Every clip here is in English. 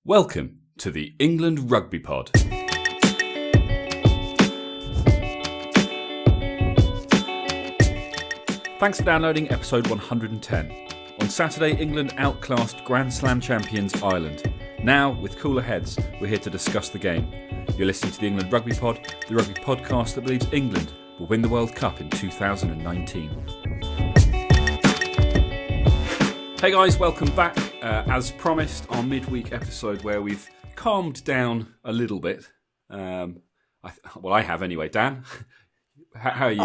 Welcome to the England Rugby Pod. Thanks for downloading episode 110. On Saturday, England outclassed Grand Slam champions Ireland. Now, with cooler heads, we're here to discuss the game. You're listening to the England Rugby Pod, the rugby podcast that believes England will win the World Cup in 2019. Hey guys, welcome back. As promised, our midweek episode where we've calmed down a little bit. I have anyway. Dan, how are you?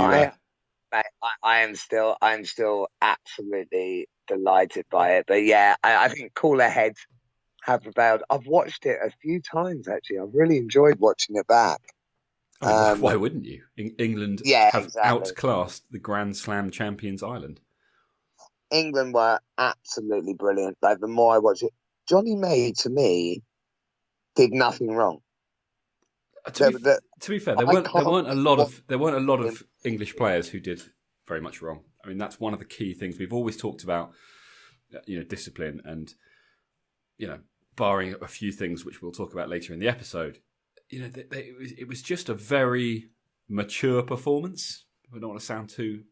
I am still absolutely delighted by it. But yeah, I think cooler heads have prevailed. I've watched it a few times actually. I've really enjoyed watching it back. Why wouldn't you? England outclassed the Grand Slam champions Ireland. England were absolutely brilliant. Like the more I watch it, Johnny May to me did nothing wrong. To be fair, there weren't a lot of English players who did very much wrong. I mean, that's one of the key things we've always talked about. Discipline and barring a few things which we'll talk about later in the episode. It was just a very mature performance. I don't want to sound too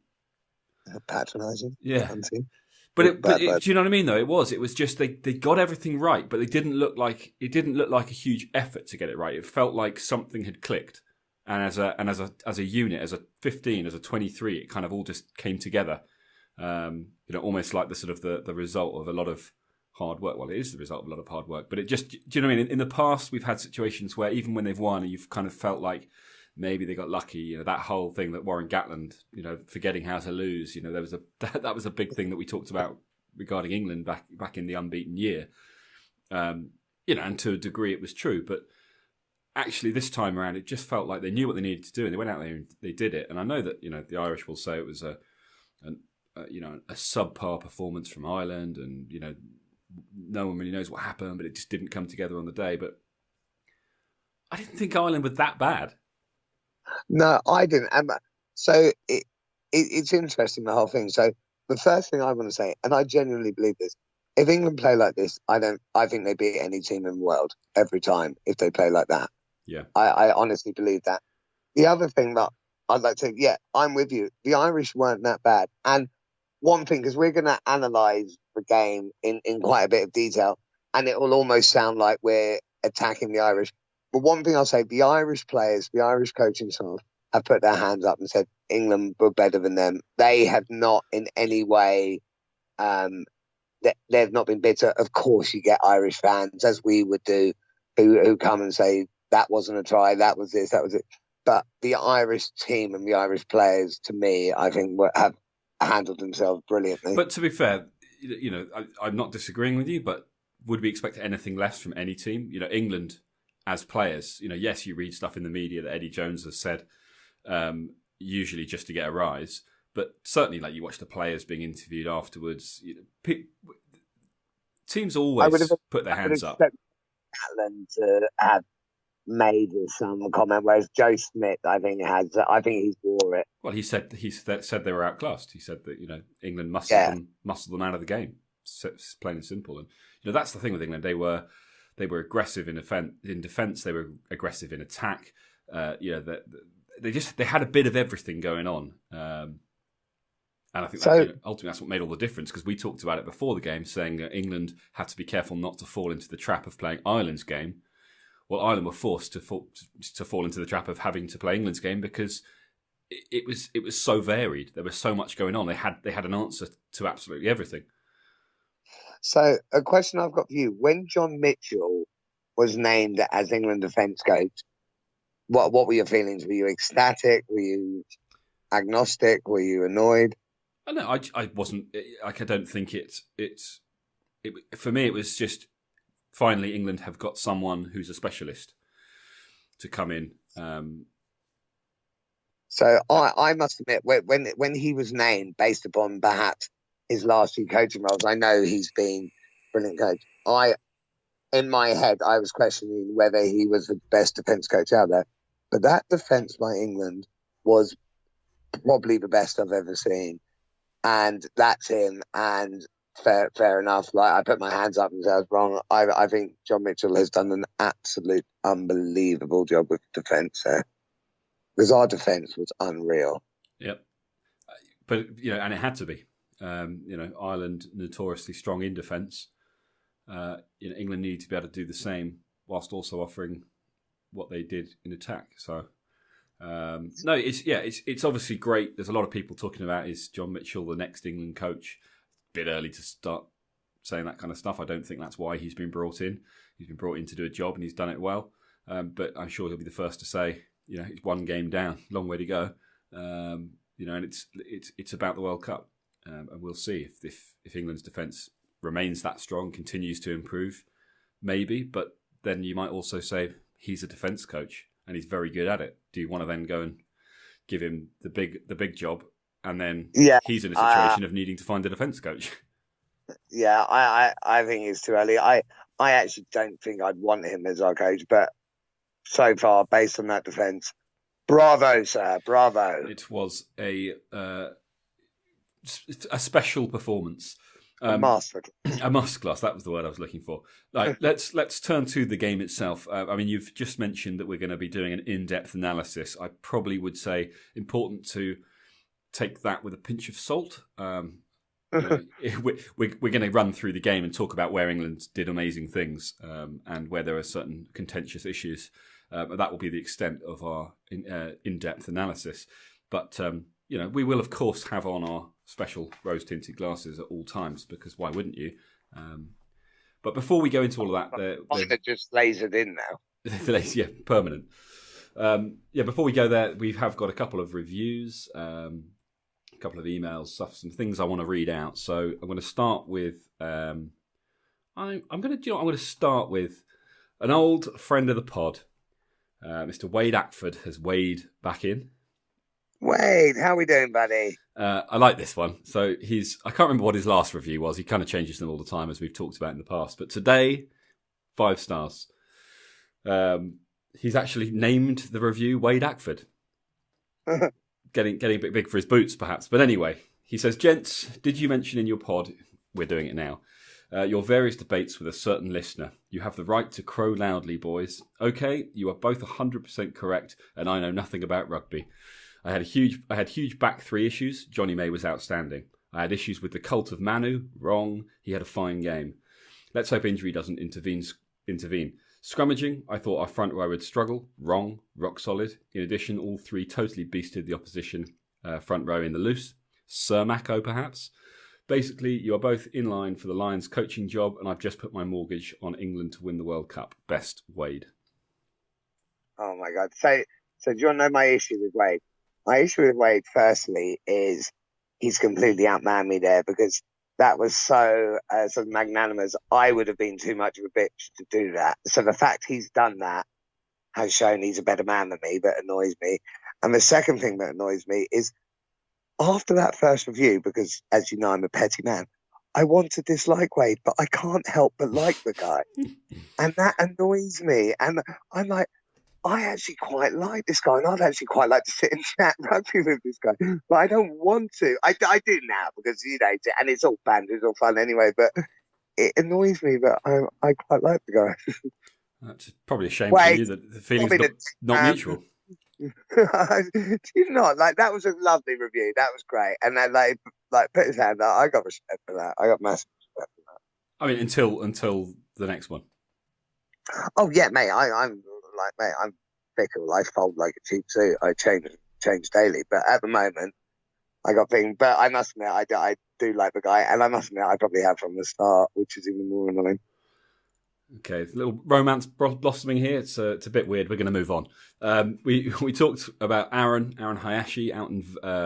patronising. Yeah. But do you know what I mean? Though it was just they got everything right, but it didn't look like a huge effort to get it right. It felt like something had clicked, and as a unit, as a 15, as a 23, it kind of all just came together. Almost like the sort of the result of a lot of hard work. Well, it is the result of a lot of hard work, but it just, do you know what I mean? In the past, we've had situations where even when they've won, you've kind of felt like maybe they got lucky. That whole thing that Warren Gatland, forgetting how to lose. That was a big thing that we talked about regarding England back in the unbeaten year. And to a degree it was true, but actually this time around it just felt like they knew what they needed to do and they went out there and they did it. And I know that the Irish will say it was a subpar performance from Ireland, and no one really knows what happened, but it just didn't come together on the day. But I didn't think Ireland was that bad. No, I didn't. So it's interesting, the whole thing. So the first thing I want to say, and I genuinely believe this, if England play like this, I think they beat any team in the world every time if they play like that. Yeah. I honestly believe that. The other thing that I'd like to say, yeah, I'm with you. The Irish weren't that bad. And one thing, because we're going to analyse the game in quite a bit of detail, and it will almost sound like we're attacking the Irish. But one thing I'll say, the Irish players, the Irish coaching staff have put their hands up and said England were better than them. They have not in any way, they've not been bitter. Of course, you get Irish fans, as we would do, who come and say, that wasn't a try, that was this, that was it. But the Irish team and the Irish players, to me, I think have handled themselves brilliantly. But to be fair, I'm not disagreeing with you, but would we expect anything less from any team? England as players, yes, you read stuff in the media that Eddie Jones has said, usually just to get a rise, but certainly, like, you watch the players being interviewed afterwards. Teams always put their hands up. Gatland to have made some comment, whereas Joe Smith, I think he's wore it. Well, he said they were outclassed. He said that England muscled them out of the game. It's plain and simple, and that's the thing with England. They were aggressive in defence. They were aggressive in attack. They had a bit of everything going on, and I think ultimately that's what made all the difference. Because we talked about it before the game, saying that England had to be careful not to fall into the trap of playing Ireland's game. Well, Ireland were forced to fall into the trap of having to play England's game because it was so varied. There was so much going on. They had an answer to absolutely everything. So a question I've got for you: when John Mitchell was named as England defence coach, what were your feelings? Were you ecstatic? Were you agnostic? Were you annoyed? I wasn't. I don't think it. For me, it was just finally England have got someone who's a specialist to come in. So I must admit, when he was named based upon perhaps his last few coaching roles, I know he's been a brilliant coach. In my head, I was questioning whether he was the best defence coach out there. But that defence by England was probably the best I've ever seen. And that's him. And fair enough. Like, I put my hands up and said I was wrong. I think John Mitchell has done an absolute unbelievable job with defence there, because our defence was unreal. Yep, but and it had to be. Ireland notoriously strong in defence. England needed to be able to do the same whilst also offering what they did in attack. So. It's obviously great. There's a lot of people talking about, is John Mitchell the next England coach? Bit early to start saying that kind of stuff. I don't think that's why he's been brought in. He's been brought in to do a job, and he's done it well. But I'm sure he'll be the first to say, it's one game down, long way to go. And it's about the World Cup, and we'll see if England's defence remains that strong, continues to improve, maybe. But then you might also say he's a defence coach and he's very good at it. Do you want to then go and give him the big job, and then he's in a situation of needing to find a defence coach? Yeah, I think it's too early. I actually don't think I'd want him as our coach, but so far, based on that defence, bravo, sir, bravo. It was a special performance. A masterclass. That was the word I was looking for. Right, let's turn to the game itself. You've just mentioned that we're going to be doing an in-depth analysis. I probably would say important to take that with a pinch of salt. We're going to run through the game and talk about where England did amazing things, and where there are certain contentious issues. That will be the extent of our in-depth analysis. But we will of course have on our special rose-tinted glasses at all times, because why wouldn't you? But before we go into all of that, they're just lasered in now. Yeah, permanent. Before we go there, we have got a couple of reviews, a couple of emails, some things I want to read out. So I'm going to start with I'm going to start with an old friend of the pod. Mr. Wade Ackford has weighed back in. Wade, how we doing, buddy? I like this one. So I can't remember what his last review was. He kind of changes them all the time, as we've talked about in the past. But today, 5 stars. He's actually named the review Wade Ackford. Getting a bit big for his boots, perhaps. But anyway, he says, "Gents, did you mention in your pod," we're doing it now, "your various debates with a certain listener? You have the right to crow loudly, boys. Okay, you are both 100% correct, and I know nothing about rugby. I had huge back 3 issues. Johnny May was outstanding. I had issues with the cult of Manu. Wrong. He had a fine game. Let's hope injury doesn't intervene. Scrummaging, I thought our front row would struggle. Wrong. Rock solid. In addition, all 3 totally beasted the opposition front row in the loose. Sir Mako, perhaps. Basically, you are both in line for the Lions coaching job, and I've just put my mortgage on England to win the World Cup. Best, Wade." Oh my God. So do you want to know my issue with Wade? My issue with Wade, firstly, is he's completely outmanned me there, because that was so sort of magnanimous. I would have been too much of a bitch to do that. So the fact he's done that has shown he's a better man than me, but annoys me. And the second thing that annoys me is, after that first review, because as you know, I'm a petty man, I want to dislike Wade, but I can't help but like the guy. And that annoys me. And I'm like, I actually quite like this guy, and I'd actually quite like to sit and chat rugby with this guy, but I don't want to. I do now, because, and it's all banned, it's all fun anyway, but it annoys me, but I quite like the guy. That's probably a shame for you that the feeling's not mutual. Do you not? Like, that was a lovely review. That was great. And then, like put his hand up. I got respect for that. I got massive respect for that. I mean, until the next one. Oh, yeah, mate. I'm fickle. I fold like a cheap suit. I change daily. But at the moment, I got things. But I must admit, I do like the guy. And I must admit, I probably have from the start, which is even more annoying. Okay, a little romance blossoming here. It's a bit weird. We're going to move on. We talked about Aaron Hayashi out in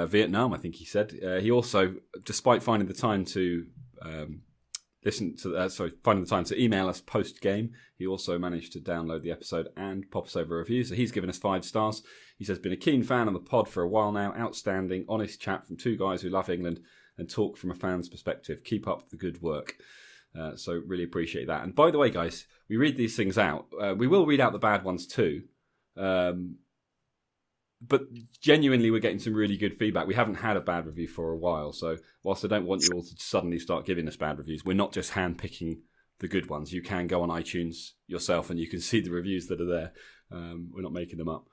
Vietnam, I think he said. He also, despite finding the time to finding the time to email us post-game, he also managed to download the episode and pop us over a review. So he's given us 5 stars. He says, "Been a keen fan of the pod for a while now. Outstanding, honest chat from 2 guys who love England and talk from a fan's perspective. Keep up the good work." So really appreciate that. And by the way, guys, we read these things out. We will read out the bad ones too. but genuinely, we're getting some really good feedback. We haven't had a bad review for a while, so whilst I don't want you all to suddenly start giving us bad reviews, we're not just handpicking the good ones. You can go on iTunes yourself and you can see the reviews that are there. We're not making them up.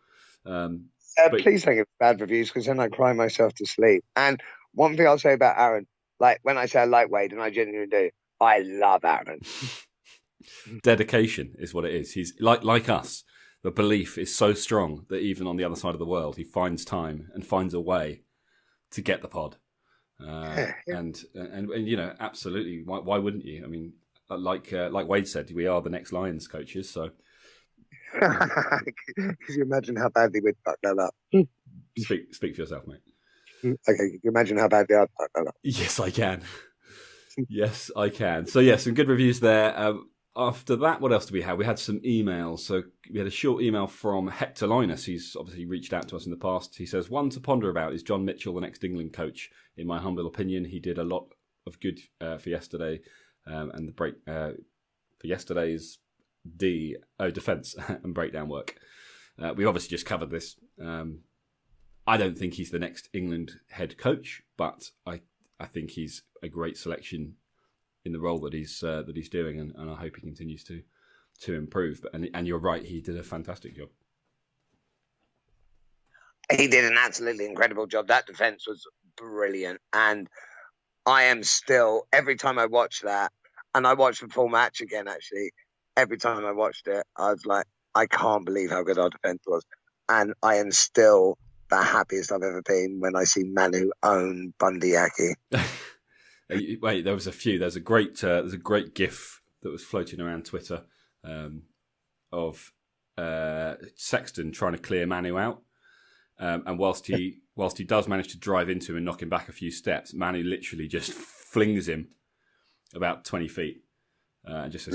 But please don't give bad reviews, because then I cry myself to sleep. And one thing I'll say about Aaron, like when I say I like Wade, and I genuinely do, I love Aaron. Dedication is what it is. He's like us. The belief is so strong that even on the other side of the world, he finds time and finds a way to get the pod. And you know, absolutely. Why wouldn't you? I mean, like Wade said, we are the next Lions coaches. So, can you imagine how badly we'd fuck that up? Speak for yourself, mate. Okay, can you imagine how badly I'd fuck that up? Yes, I can. Yes, I can. So, yeah, some good reviews there. After that, what else did we have? We had some emails. So we had a short email from Hector Linus. He's obviously reached out to us in the past. He says, one to ponder about, is John Mitchell the next England coach? In my humble opinion, he did a lot of good for yesterday and the break for yesterday's defence and breakdown work. We obviously just covered this. I don't think he's the next England head coach, but I think he's a great selection in the role that he's doing, and I hope he continues to improve. But and you're right, he did a fantastic job. He did an absolutely incredible job. That defence was brilliant, and I am still, every time I watch that, and I watched the full match again. Actually, every time I watched it, I was like, I can't believe how good our defence was, and I am still the happiest I've ever been when I see Manu own Bundy Aki. Wait, there was a few. There's a great GIF that was floating around Twitter of Sexton trying to clear Manu out, and whilst he does manage to drive into him and knock him back a few steps, Manu literally just flings him about 20 feet and just says,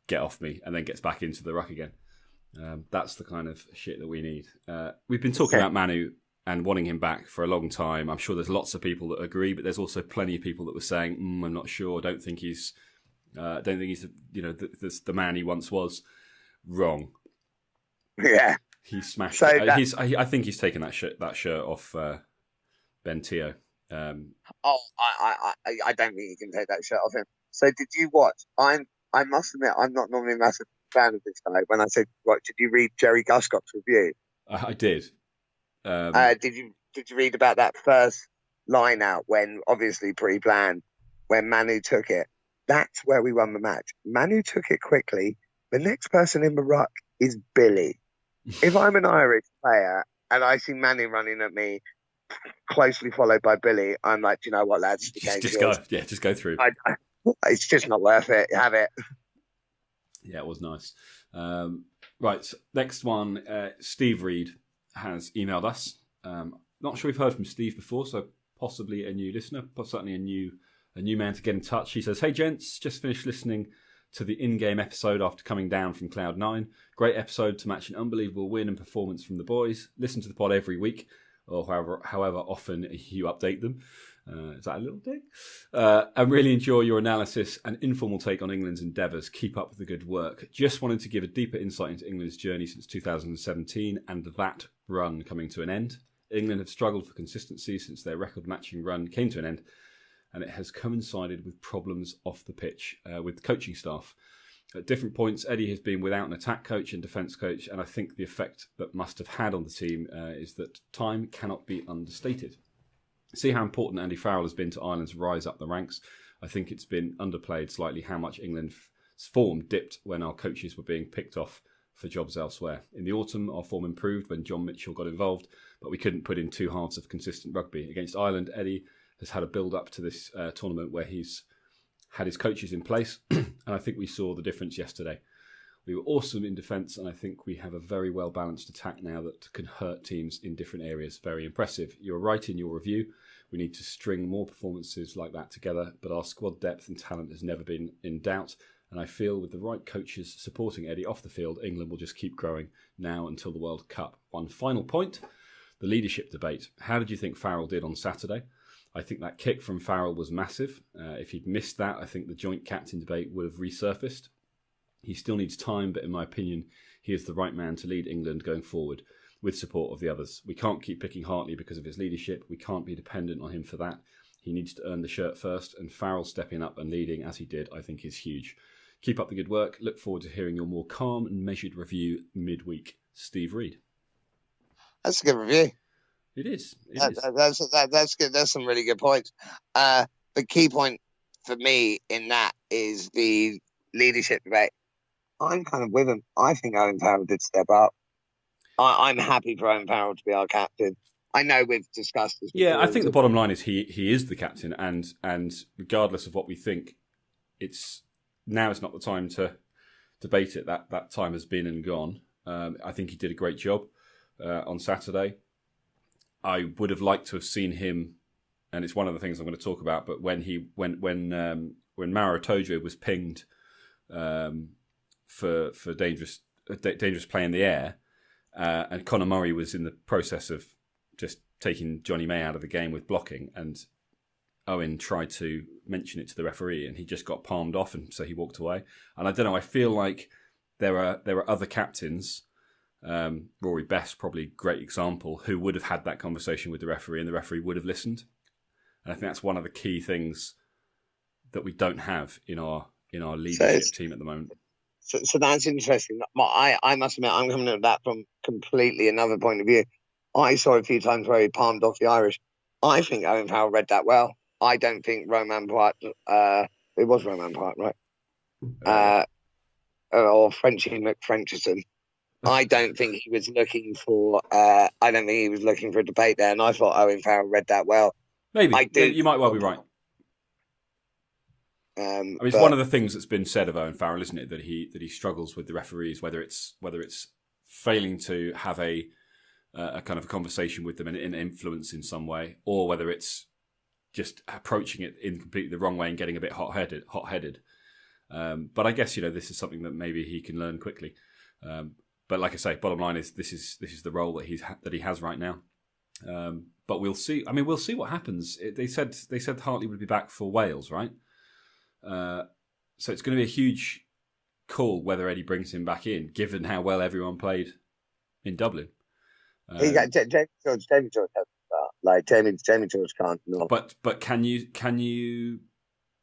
"Get off me," and then gets back into the ruck again. That's the kind of shit that we need. We've been talking about Manu and wanting him back for a long time. I'm sure there's lots of people that agree, but there's also plenty of people that were saying, "I'm not sure. Don't think he's the man he once was." Wrong. Yeah, he smashed. So I think he's taken that shirt off Ben Teo. I don't think you can take that shirt off him. So did you watch? I must admit, I'm not normally a massive fan of this guy. When I said, "What did you read?" Jerry Guscock's review. I did. Did you read about that first line out when obviously pre-planned when Manu took it? That's where we won the match. Manu took it quickly. The next person in the ruck is Billy. If I'm an Irish player and I see Manu running at me, closely followed by Billy, I'm like, do you know what, lads? Just go through. It's just not worth it. Have it. Yeah, it was nice. Right, next one. Steve Reed has emailed us. Not sure we've heard from Steve before, so possibly a new listener, but certainly a new man to get in touch. He says, "Hey gents, just finished listening to the in-game episode after coming down from Cloud 9. Great episode to match an unbelievable win and performance from the boys. Listen to the pod every week, or however often you update them." Is that a little dig? "I really enjoy your analysis and informal take on England's endeavours. Keep up the good work. Just wanted to give a deeper insight into England's journey since 2017 and that run coming to an end. England have struggled for consistency since their record-matching run came to an end, and it has coincided with problems off the pitch with coaching staff. At different points, Eddie has been without an attack coach and defence coach, and I think the effect that must have had on the team is that time cannot be understated. See how important Andy Farrell has been to Ireland's rise up the ranks. I think it's been underplayed slightly how much England's form dipped when our coaches were being picked off for jobs elsewhere. In the autumn, our form improved when John Mitchell got involved, but we couldn't put in 2 halves of consistent rugby. Against Ireland, Eddie has had a build-up to this tournament where he's had his coaches in place, and I think we saw the difference yesterday. We were awesome in defence, and I think we have a very well-balanced attack now that can hurt teams in different areas. Very impressive. You're right in your review. We need to string more performances like that together, but our squad depth and talent has never been in doubt, and I feel with the right coaches supporting Eddie off the field, England will just keep growing now until the World Cup. One final point, the leadership debate. How did you think Farrell did on Saturday? I think that kick from Farrell was massive. If he'd missed that, I think the joint captain debate would have resurfaced. He still needs time, but in my opinion, he is the right man to lead England going forward. with support of the others. We can't keep picking Hartley because of his leadership. We can't be dependent on him for that. He needs to earn the shirt first, and Farrell stepping up and leading as he did, I think, is huge. Keep up the good work. Look forward to hearing your more calm and measured review midweek. Steve Reed. That's a good review. It is. That's good. That's some really good points. The key point for me in that is the leadership debate. I'm kind of with him. I think Owen Farrell did step up. I'm happy for Owen Farrell to be our captain. I know we've discussed this before. Yeah, I think the bottom line is he is the captain, and regardless of what we think, it's not the time to debate it. That time has been and gone. I think he did a great job on Saturday. I would have liked to have seen him, and it's one of the things I'm going to talk about. But when Maro Itoje was pinged for dangerous play in the air, and Conor Murray was in the process of just taking Johnny May out of the game with blocking, and Owen tried to mention it to the referee, and he just got palmed off, and so he walked away. And I don't know. I feel like there are other captains. Rory Best, probably a great example, who would have had that conversation with the referee, and the referee would have listened. And I think that's one of the key things that we don't have in our leadership team at the moment. So that's interesting. I must admit, I'm coming at that from completely another point of view. I saw a few times where he palmed off the Irish. I think Owen Farrell read that well. I don't think Roman Poit, it was Roman Poit, right? Or Frenchie McFrenchison. I don't think he was looking for. I don't think he was looking for a debate there, and I thought Owen Farrell read that well. Maybe you might well be right. It's one of the things that's been said of Owen Farrell, isn't it, that he struggles with the referees, whether it's failing to have a kind of a conversation with them and influence in some way, or whether it's just approaching it in completely the wrong way and getting a bit hot-headed. But I guess this is something that maybe he can learn quickly. But like I say, bottom line is this is the role that he has right now. But we'll see. I mean, we'll see what happens. They said Hartley would be back for Wales, right? So it's going to be a huge call whether Eddie brings him back in, given how well everyone played in Dublin. Jamie George has to start. Like Jamie George can't. No. But can you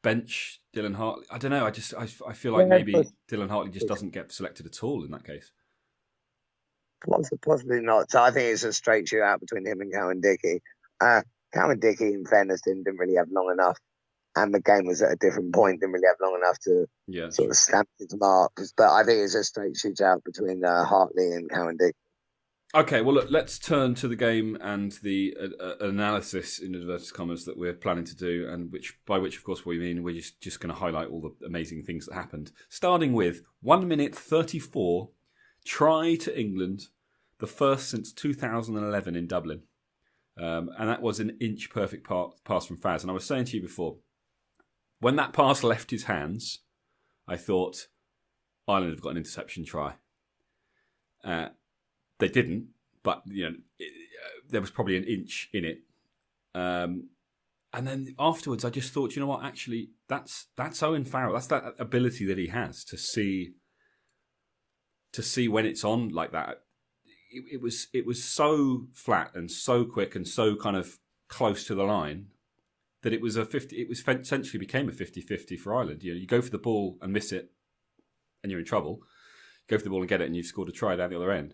bench Dylan Hartley? I don't know. I feel like maybe Dylan Hartley just doesn't get selected at all in that case. Possibly not. So I think it's a straight shootout between him and Cowan Dickey. Cowan Dickey, in fairness, didn't really have long enough, and the game was at a different point. Didn't really have long enough to sort of stamp his marks. But I think it's a straight shootout between Hartley and Cowan Dickey. Okay, well, look, let's turn to the game and the analysis, in inverted commas, that we're planning to do, and by which, of course, we mean we're just going to highlight all the amazing things that happened. Starting with 1 minute 34, try to England, the first since 2011 in Dublin. And that was an inch-perfect pass from Faz. And I was saying to you before, when that pass left his hands, I thought, Ireland have got an interception try. They didn't, but there was probably an inch in it. And then afterwards, I just thought, you know what? Actually, that's Owen Farrell. That's that ability that he has to see when it's on like that. It was so flat and so quick and so kind of close to the line that it was essentially became a 50-50 for Ireland. You go for the ball and miss it, and you're in trouble. Go for the ball and get it, and you've scored a try down the other end.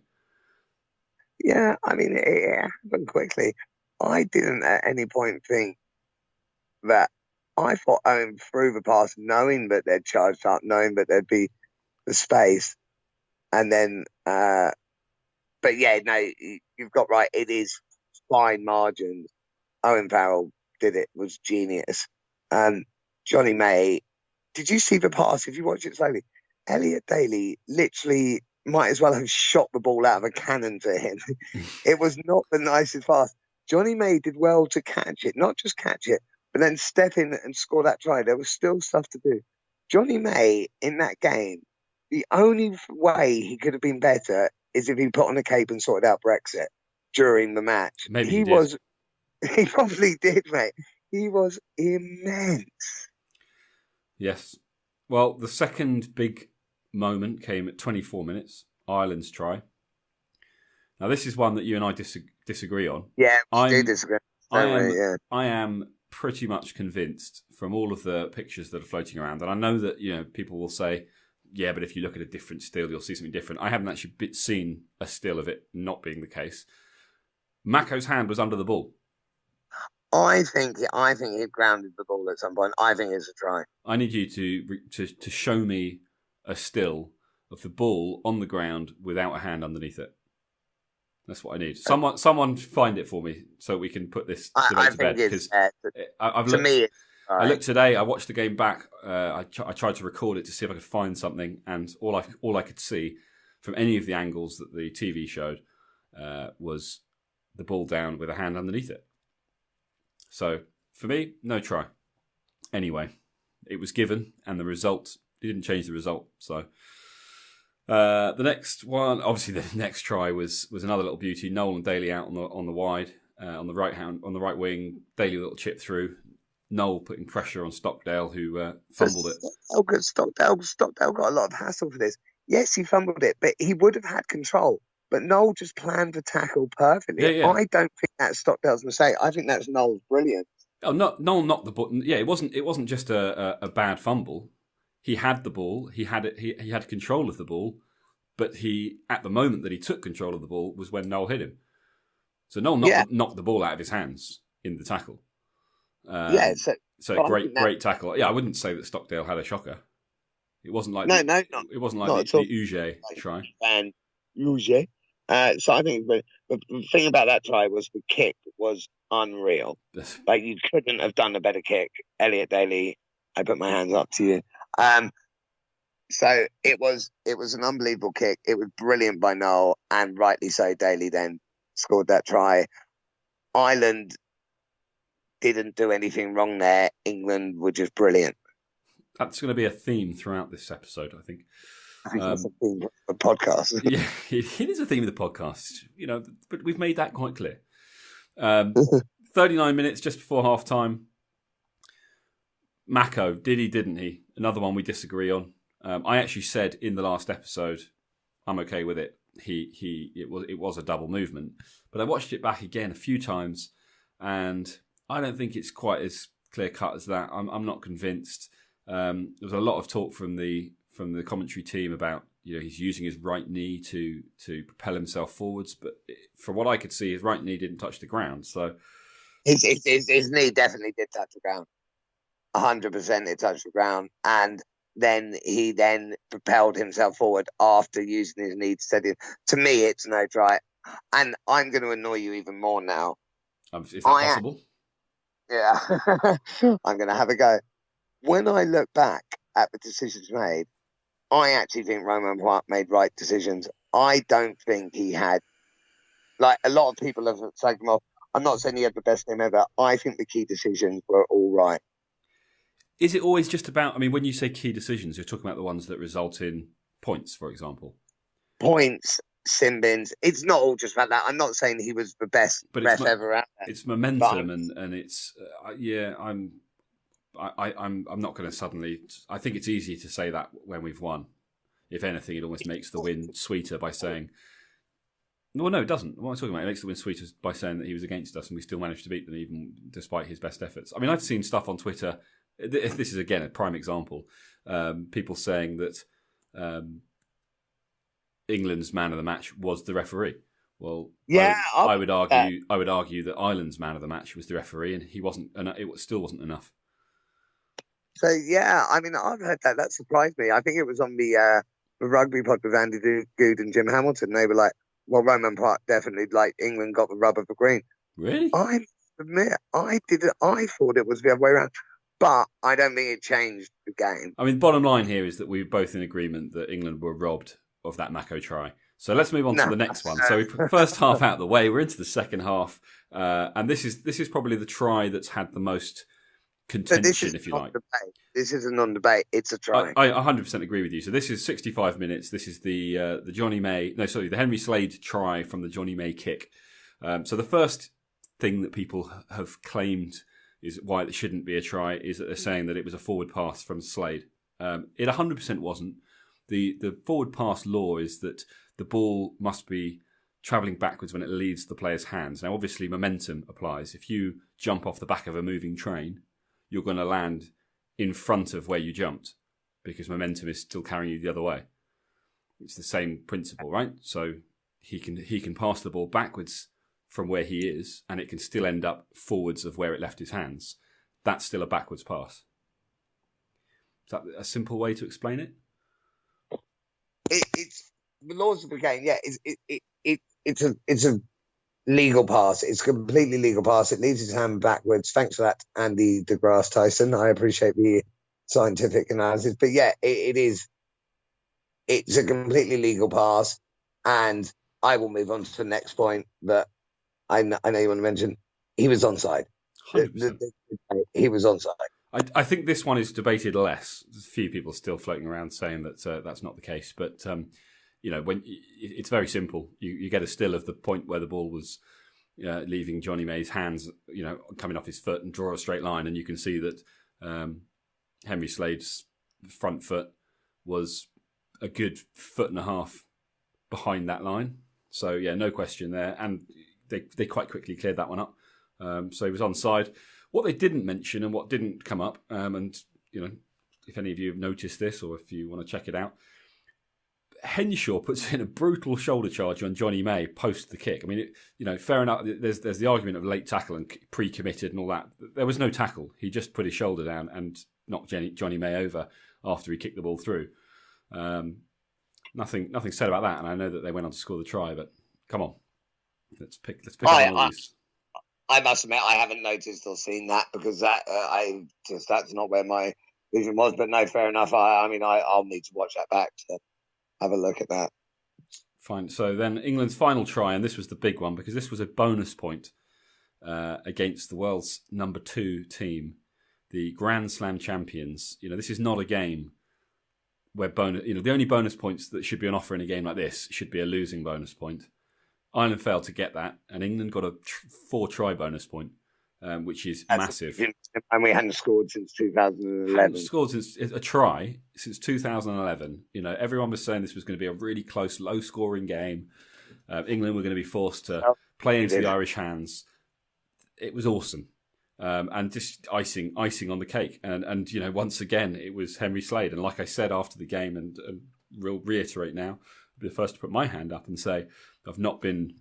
Yeah, I mean, it happened quickly. I didn't at any point think that. I thought Owen threw the pass knowing that they'd charged up, knowing that there'd be the space. And then, but yeah, no, you've got right. It is fine margins. Owen Farrell did it, was genius. Johnny May, did you see the pass? If you watch it slowly, Elliot Daly literally might as well have shot the ball out of a cannon to him. It was not the nicest pass. Johnny May did well to catch it, not just catch it, but then step in and score that try. There was still stuff to do. Johnny May in that game, the only way he could have been better is if he put on a cape and sorted out Brexit during the match. Maybe he probably did, mate. He was immense. Yes. Well, the second big moment came at 24 minutes, Ireland's try. Now, this is one that you and I disagree on. Yeah, we do disagree. I am pretty much convinced from all of the pictures that are floating around, and I know that people will say, yeah, but if you look at a different still, you'll see something different. I haven't actually seen a still of it not being the case. Mako's hand was under the ball. I think he grounded the ball at some point. I think it's a try. I need you to show me a still of the ball on the ground without a hand underneath it. That's what I need. Someone find it for me so we can put this debate to bed. Because I looked today. I watched the game back. I tried to record it to see if I could find something, and all I could see from any of the angles that the TV showed was the ball down with a hand underneath it. So for me, no try. Anyway, it was given, and the result didn't change the result. So the next one, obviously, the next try was another little beauty. Noel and Daly out on the wide, on the right wing. Daly a little chip through. Noel putting pressure on Stockdale, who fumbled it. Stockdale got a lot of hassle for this. Yes, he fumbled it, but he would have had control. But Noel just planned the tackle perfectly. Yeah. I don't think that's Stockdale's mistake. I think that's Noel's brilliant. Oh, no, Noel knocked the button. Yeah, it wasn't just a bad fumble. He had the ball. He had it. He had control of the ball, but at the moment that he took control of the ball was when Noel hit him. So Noel knocked the ball out of his hands in the tackle. So great tackle. Yeah, I wouldn't say that Stockdale had a shocker. It wasn't like it wasn't like the Uge try. And Uge. So I think the thing about that try was the kick was unreal. Like, you couldn't have done a better kick. Elliot Daly, I put my hands up to you. So it was an unbelievable kick. It was brilliant by Noel, and rightly so. Daly then scored that try. Ireland didn't do anything wrong there. England were just brilliant. That's going to be a theme throughout this episode, I think. I think that's a theme of the podcast. Yeah, it is a theme of the podcast, but we've made that quite clear. 39 minutes just before half time. Mako, did he, didn't he? Another one we disagree on. I actually said in the last episode, I'm okay with it. It was a double movement, but I watched it back again a few times, and I don't think it's quite as clear cut as that. I'm not convinced. There was a lot of talk from the commentary team about he's using his right knee to propel himself forwards, but from what I could see, his right knee didn't touch the ground. So his knee definitely did touch the ground. 100% it touched the ground, and then he propelled himself forward after using his knee to steady him. To me, it's no try, and I'm going to annoy you even more now. Is that possible? Yeah, I'm going to have a go. When I look back at the decisions made, I actually think Roman Park made right decisions. I don't think he had, like a lot of people have taken him off. I'm not saying he had the best game ever. I think the key decisions were all right. Is it always just about, when you say key decisions, you're talking about the ones that result in points, for example? Points, sin bins. It's not all just about that. I'm not saying he was the best ref ever out there. It's momentum and it's, I'm not going to suddenly. I think it's easy to say that when we've won. If anything, it almost makes the win sweeter by saying. No, it doesn't. What am I talking about? It makes the win sweeter by saying that he was against us and we still managed to beat them, even despite his best efforts. I've seen stuff on Twitter. This is again a prime example. People saying that England's man of the match was the referee. Well, yeah, I would argue that Ireland's man of the match was the referee, and he wasn't. It still wasn't enough. So yeah, I've heard that. That surprised me. I think it was on the rugby pod with Andy Good and Jim Hamilton. They were like, "Well, Roman Park definitely England got the rub of the green." Really? I admit, I didn't. I thought it was the other way around, but I don't think it changed the game. Bottom line here is that we're both in agreement that England were robbed of that Mako try. So let's move on to the next one. So we put the first half out of the way. We're into the second half, and this is probably the try that's had the most contention, if you like. This is a non-debate. It's a try. I 100% agree with you. So this is 65 minutes. This is the the Henry Slade try from the Johnny May kick. So the first thing that people have claimed is why it shouldn't be a try is that they're saying that it was a forward pass from Slade. It 100% wasn't. The forward pass law is that the ball must be travelling backwards when it leaves the player's hands. Now, obviously, momentum applies. If you jump off the back of a moving train, you're going to land in front of where you jumped because momentum is still carrying you the other way. It's the same principle, right? So he can pass the ball backwards from where he is, and it can still end up forwards of where it left his hands. That's still a backwards pass. Is that a simple way to explain it? It's the laws of the game. Yeah, it's a legal pass. It's a completely legal pass. It leaves his hand backwards. Thanks for that, Andy deGrasse Tyson. I appreciate the scientific analysis. But yeah, it is. It's a completely legal pass, and I will move on to the next point that I know you want to mention. He was onside. 100%. He was onside. I think this one is debated less. There's a few people still floating around saying that that's not the case. But, when it's very simple. You get a still of the point where the ball was leaving Johnny May's hands, coming off his foot, and draw a straight line. And you can see that Henry Slade's front foot was a good foot and a half behind that line. So, yeah, no question there. And they quite quickly cleared that one up. So he was onside. What they didn't mention and what didn't come up, and if any of you have noticed this or if you want to check it out, Henshaw puts in a brutal shoulder charge on Johnny May post the kick. I mean, fair enough. There's the argument of late tackle and pre-committed and all that. There was no tackle. He just put his shoulder down and knocked Johnny May over after he kicked the ball through. Nothing said about that. And I know that they went on to score the try, but come on, let's pick up all these. I must admit, I haven't noticed or seen that because that's not where my vision was. But no, fair enough. I'll need to watch that back to have a look at that. Fine. So then England's final try, and this was the big one because this was a bonus point against the world's number 2 team, the Grand Slam champions. This is not a game where the only bonus points that should be on offer in a game like this should be a losing bonus point. Ireland failed to get that, and England got a 4-try bonus point, which is massive. And we hadn't scored since 2011. Hadn't scored since a try since 2011. Everyone was saying this was going to be a really close, low-scoring game. England were going to be forced to play into the Irish hands. It was awesome, and just icing on the cake. And once again, it was Henry Slade. And like I said after the game, and will reiterate now, I'll be the first to put my hand up and say, I've not been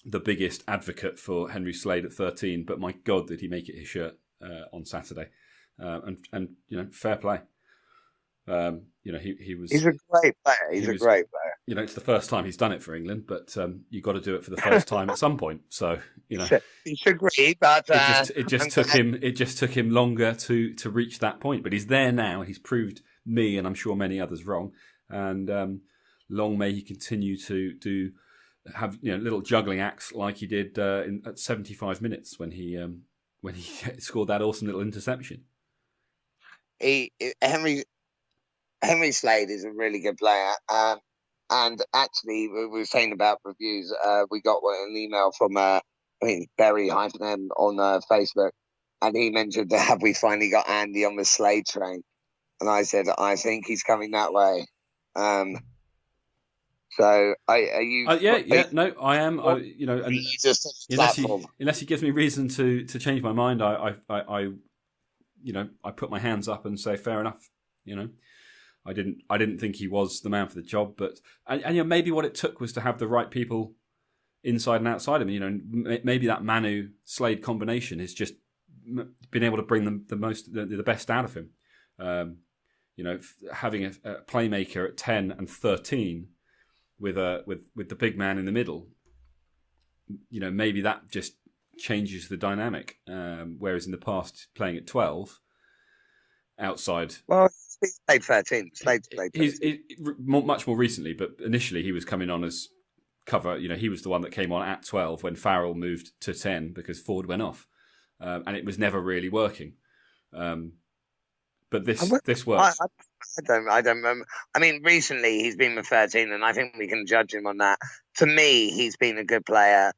the biggest advocate for Henry Slade at 13, but my God, did he make it his shirt on Saturday? And fair play. He was. He's a great player. He's a great player. It's the first time he's done it for England, but you've got to do it for the first time at some point. So It's agreed, but it just took him longer to reach that point. But he's there now. He's proved me and I'm sure many others wrong. And long may he continue to have little juggling acts like he did at 75 minutes when he scored that awesome little interception. Henry Slade is a really good player, and actually we were saying about reviews. We got an email from Barry-M on Facebook, and he mentioned have we finally got Andy on the Slade train? And I said I think he's coming that way. So, are you? No, I am. Unless he gives me reason to change my mind, I put my hands up and say fair enough. I didn't think he was the man for the job, but and maybe what it took was to have the right people inside and outside him. Maybe that Manu Slade combination has just been able to bring them the best out of him. Having a playmaker at 10 and 13. With the big man in the middle, maybe that just changes the dynamic. Whereas in the past, playing at 12, outside. Well, he played 13. Slade played 13. He's much more recently, but initially he was coming on as cover. He was the one that came on at 12 when Farrell moved to 10 because Ford went off, and it was never really working. But this works. I don't remember. I mean, recently he's been with 13, and I think we can judge him on that. To me, he's been a good player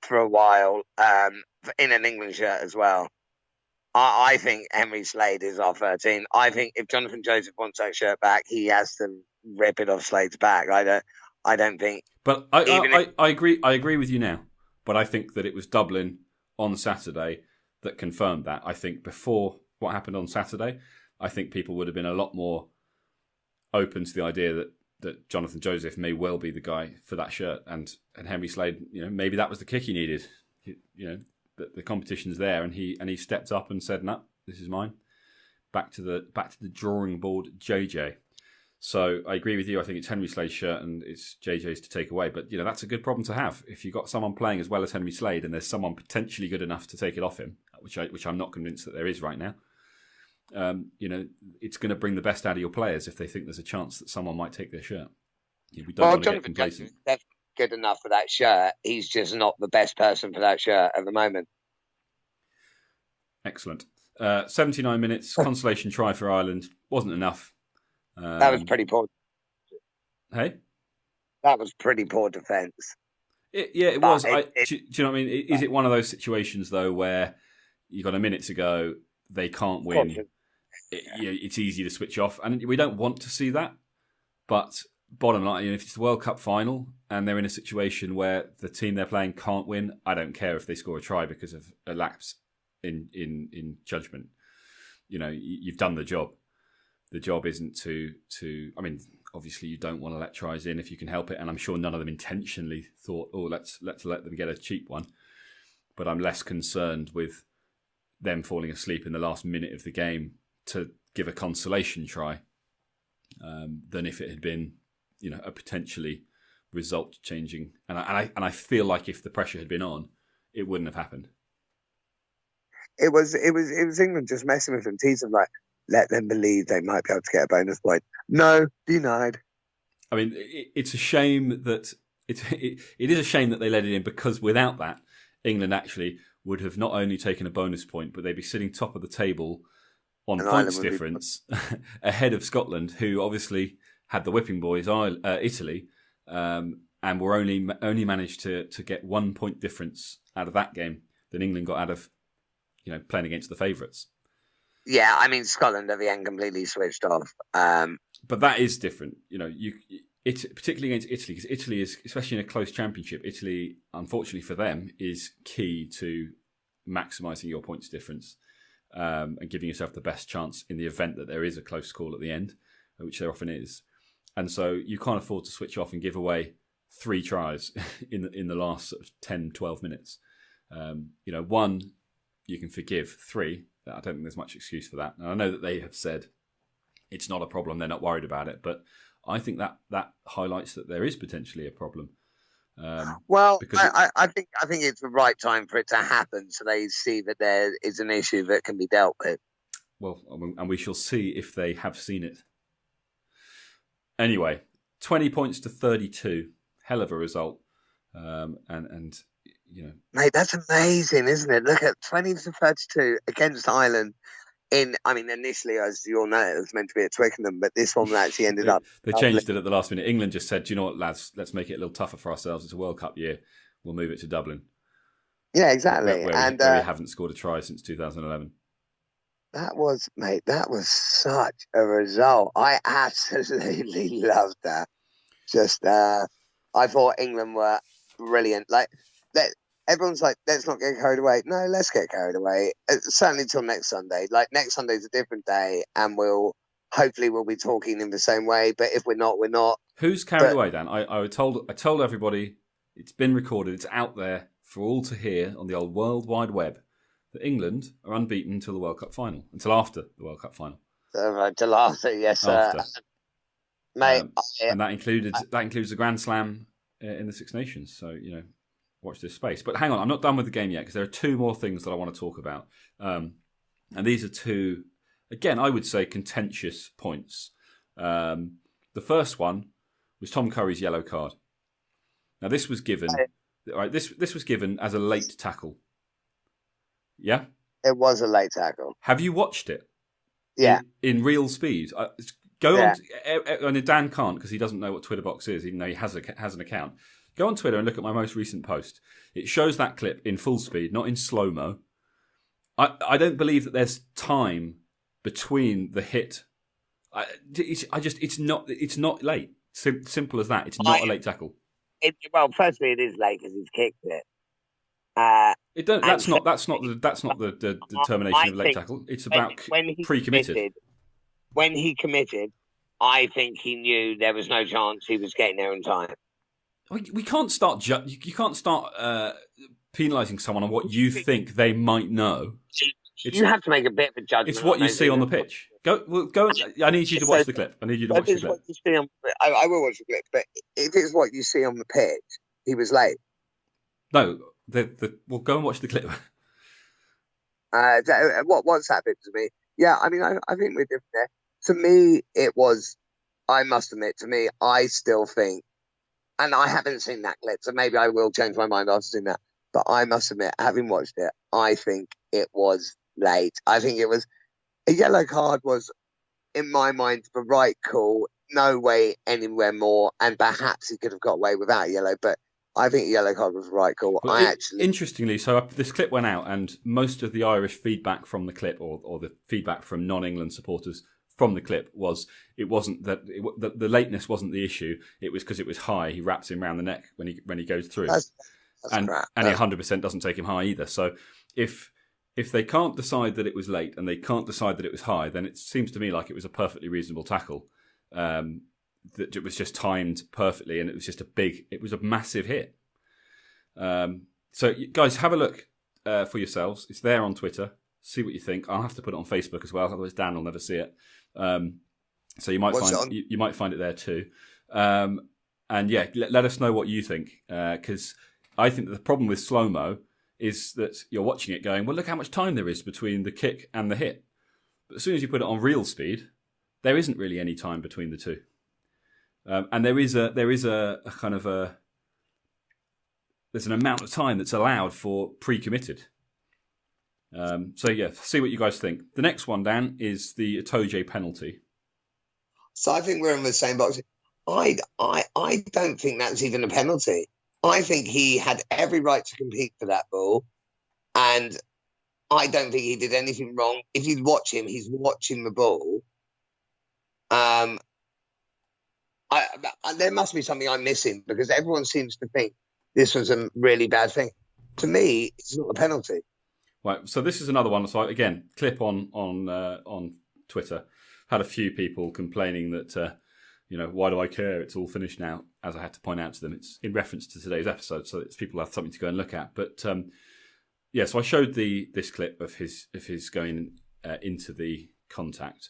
for a while, in an England shirt as well. I think Henry Slade is our 13. I think if Jonathan Joseph wants that shirt back, he has to rip it off Slade's back. I don't think. But I agree. I agree with you now. But I think that it was Dublin on Saturday that confirmed that. I think before what happened on Saturday, I think people would have been a lot more open to the idea that Jonathan Joseph may well be the guy for that shirt, and Henry Slade, maybe that was the kick he needed. The competition's there, and he stepped up and said, "No, this is mine." Back to the drawing board, JJ. So I agree with you. I think it's Henry Slade's shirt and it's JJ's to take away. But that's a good problem to have if you've got someone playing as well as Henry Slade, and there's someone potentially good enough to take it off him, which I'm not convinced that there is right now. It's going to bring the best out of your players if they think there's a chance that someone might take their shirt. We don't want to get complacent. Definitely good enough for that shirt. He's just not the best person for that shirt at the moment. Excellent. 79 minutes, consolation try for Ireland. Wasn't enough. That was pretty poor. Hey? That was pretty poor defence. It was. Do you know what I mean? Is it one of those situations, though, where you got a minute to go, they can't win, it's easy to switch off? And we don't want to see that. But bottom line, if it's the World Cup final and they're in a situation where the team they're playing can't win, I don't care if they score a try because of a lapse in judgment. You've done the job. The job isn't to. I mean, obviously, you don't want to let tries in if you can help it, and I'm sure none of them intentionally thought, "Oh, let's let them get a cheap one." But I'm less concerned with them falling asleep in the last minute of the game to give a consolation try than if it had been, a potentially result changing. And I feel like if the pressure had been on, it wouldn't have happened. It was England just messing with them, teasing them, like, let them believe they might be able to get a bonus point. No, denied. I mean, it's a shame that it is a shame that they let it in, because without that, England actually would have not only taken a bonus point, but they'd be sitting top of the table on points difference ahead of Scotland, who obviously had the whipping boys, Italy, and were only managed to get 1 point difference out of that game than England got out of playing against the favourites. Yeah, I mean, Scotland at the end completely switched off. But that is different, particularly against Italy, because Italy is, especially in a close championship, Italy, unfortunately for them, is key to maximising your points difference and giving yourself the best chance in the event that there is a close call at the end, which there often is. And so you can't afford to switch off and give away 3 tries in the last sort of 10, 12 minutes. 1, you can forgive. 3, I don't think there's much excuse for that. And I know that they have said it's not a problem, they're not worried about it, but I think that highlights that there is potentially a problem. I think it's the right time for it to happen, so they see that there is an issue that can be dealt with. Well, and we shall see if they have seen it. Anyway, 20 points to 32, hell of a result, and mate, that's amazing, isn't it? Look at 20 to 32 against Ireland. Initially, as you all know, it was meant to be at Twickenham, but this one actually ended up. They changed it at the last minute. England just said, "Do you know what, lads? Let's make it a little tougher for ourselves. It's a World Cup year. We'll move it to Dublin." Yeah, exactly. Where we haven't scored a try since 2011. That was such a result. I absolutely loved that. I thought England were brilliant. Everyone's like, let's not get carried away. No, let's get carried away. Certainly till next Sunday. Next Sunday's a different day, and we'll be talking in the same way. But if we're not, we're not. Who's carried away, Dan? I told everybody, it's been recorded, it's out there for all to hear on the old World Wide Web, that England are unbeaten until the World Cup final, until after the World Cup final. Till after, yes, after. Mate. And that includes the Grand Slam in the Six Nations. So watch this space. But hang on, I'm not done with the game yet, because there are 2 more things that I want to talk about. And these are 2, again, I would say contentious points. The first one was Tom Curry's yellow card. Now, this was given, right? This was given as a late tackle. Yeah? It was a late tackle. Have you watched it? Yeah. In real speed? Go on. And Dan can't, because he doesn't know what Twitterbox is, even though he has an account. Go on Twitter and look at my most recent post. It shows that clip in full speed, not in slow-mo. I don't believe that there's time between the hit. It's not late. Simple as that. It's not a late tackle. Well, firstly, it is late because he's kicked it. That's not the determination of a late tackle. It's about pre-committed. When he committed, I think he knew there was no chance he was getting there in time. We can't start. You can't start penalising someone on what you think they might know. You have to make a bit of a judgment. It's what you see on the pitch. Go. I need you to watch the clip. I need you to watch the clip. I will watch the clip, but if it's what you see on the pitch, he was late. No, we'll go and watch the clip. What's happened to me? Yeah, I mean, I think we're different there. To me, it was. I must admit, to me, I still think, and I haven't seen that clip, so maybe I will change my mind after seeing that. But I must admit, having watched it, I think it was late. I think it was a yellow card was, in my mind, the right call. No way anywhere more, and perhaps he could have got away without yellow. But I think a yellow card was the right call. Well, interestingly, so this clip went out, and most of the Irish feedback from the clip, or the feedback from non-England supporters from the clip, was it wasn't that the lateness wasn't the issue. It was because it was high. He wraps him around the neck when he goes through, and he 100% doesn't take him high either. So if they can't decide that it was late and they can't decide that it was high, then it seems to me like it was a perfectly reasonable tackle. That it was just timed perfectly, and it was just it was a massive hit. So guys, have a look for yourselves. It's there on Twitter. See what you think. I'll have to put it on Facebook as well, otherwise Dan will never see it. So you might find it there too. And yeah, let us know what you think, because I think that the problem with slow-mo is that you're watching it going, well, look how much time there is between the kick and the hit. But as soon as you put it on real speed, there isn't really any time between the two. And there's an amount of time that's allowed for pre-committed. So yeah, see what you guys think. The next one, Dan, is the Itoje penalty. So I think we're in the same box. I don't think that's even a penalty. I think he had every right to compete for that ball, and I don't think he did anything wrong. If you watch him, he's watching the ball. There must be something I'm missing, because everyone seems to think this was a really bad thing. To me, it's not a penalty. Right. So this is another one. So again, clip on Twitter. Had a few people complaining that why do I care? It's all finished now. As I had to point out to them, it's in reference to today's episode, so it's people have something to go and look at. But so I showed this clip of his going into the contact.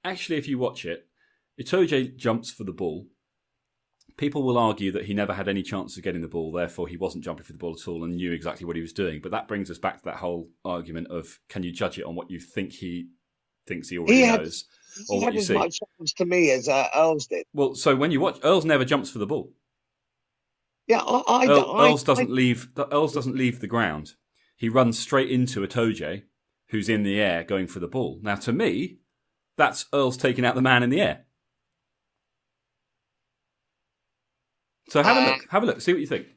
Actually, if you watch it, Itoje jumps for the ball. People will argue that he never had any chance of getting the ball, therefore he wasn't jumping for the ball at all and knew exactly what he was doing. But that brings us back to that whole argument of, can you judge it on what you think he thinks he already knows, or what you see? He had as much chance to me as Earls did. Well, so when you watch, Earls never jumps for the ball. Yeah, Earls doesn't leave the ground. He runs straight into Itoje, who's in the air going for the ball. Now, to me, that's Earls taking out the man in the air. So have a look, see what you think.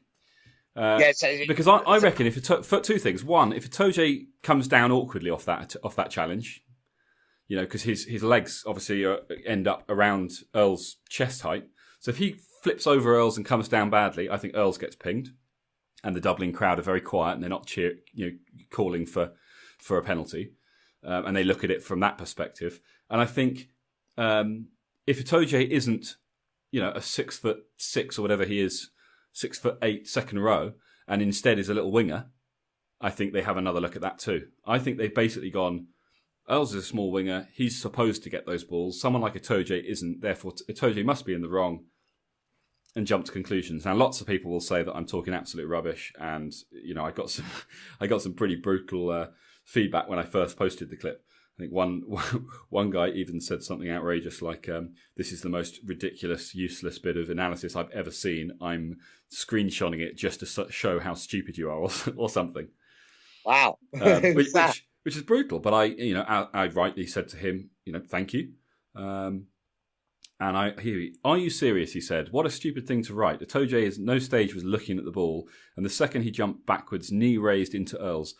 Because I reckon for two things. One, if Itoje comes down awkwardly off that challenge, because his legs obviously end up around Earl's chest height. So if he flips over Earls and comes down badly, I think Earls gets pinged, and the Dublin crowd are very quiet and they're not calling for a penalty, and they look at it from that perspective. And I think if Itoje isn't a 6'6" or whatever he is, 6'8" second row, and instead is a little winger, I think they have another look at that too. I think they've basically gone, Earls is a small winger, he's supposed to get those balls. Someone like Itoje isn't, therefore Itoje must be in the wrong, and jump to conclusions. Now, lots of people will say that I'm talking absolute rubbish, and I got some pretty brutal feedback when I first posted the clip. I think one guy even said something outrageous like, this is the most ridiculous, useless bit of analysis I've ever seen. I'm screenshotting it just to show how stupid you are, or something. Wow. Which is brutal. But I rightly said to him, thank you. And are you serious? He said, what a stupid thing to write. Itoje at no stage was looking at the ball, and the second he jumped backwards, knee raised into Earls.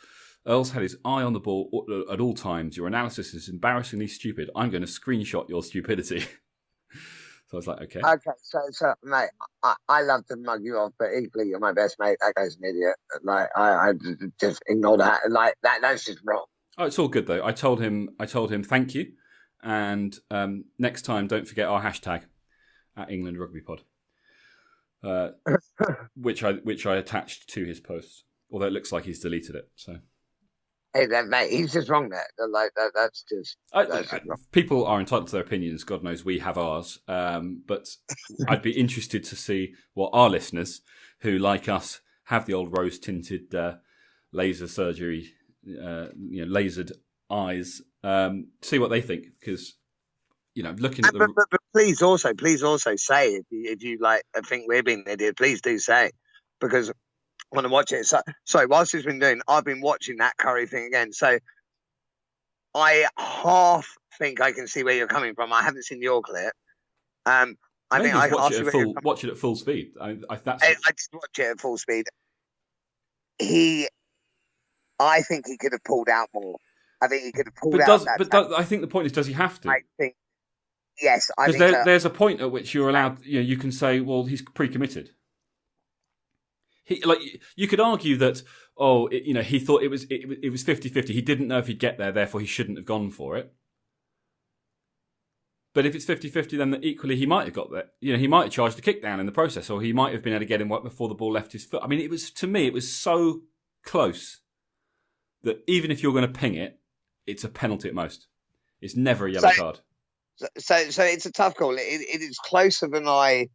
Earls had his eye on the ball at all times. Your analysis is embarrassingly stupid. I'm going to screenshot your stupidity. So I was like, okay. Okay, so mate, I love to mug you off, but equally you're my best mate. That guy's an idiot. Like I just ignore that. Like that's just wrong. Oh, it's all good though. I told him thank you, and next time don't forget our hashtag at England Rugby Pod, which I attached to his post. Although it looks like he's deleted it. So, hey, mate, he's just wrong there. Like that's just wrong. People are entitled to their opinions. God knows we have ours. But I'd be interested to see what our listeners, who like us have the old rose tinted laser surgery, lasered eyes, see what they think, because looking at the. But please also say if you like think we're being an idiot, please do say, because I want to watch it. So whilst he's been doing, I've been watching that Curry thing again. So I half think I can see where you're coming from. I haven't seen your clip. I think I watch it at full speed. I did watch it at full speed. I think he could have pulled out more. I think he could have pulled out. I think the point is, does he have to? I think yes. Because there's a point at which you're allowed. You can say, well, he's pre-committed. You could argue that, he thought it was 50-50. He didn't know if he'd get there, therefore he shouldn't have gone for it. But if it's 50-50, then equally he might have got there. He might have charged a kick down in the process, or he might have been able to get him before the ball left his foot. I mean, it was so close that even if you're going to ping it, it's a penalty at most. It's never a yellow card. So it's a tough call. It is closer than I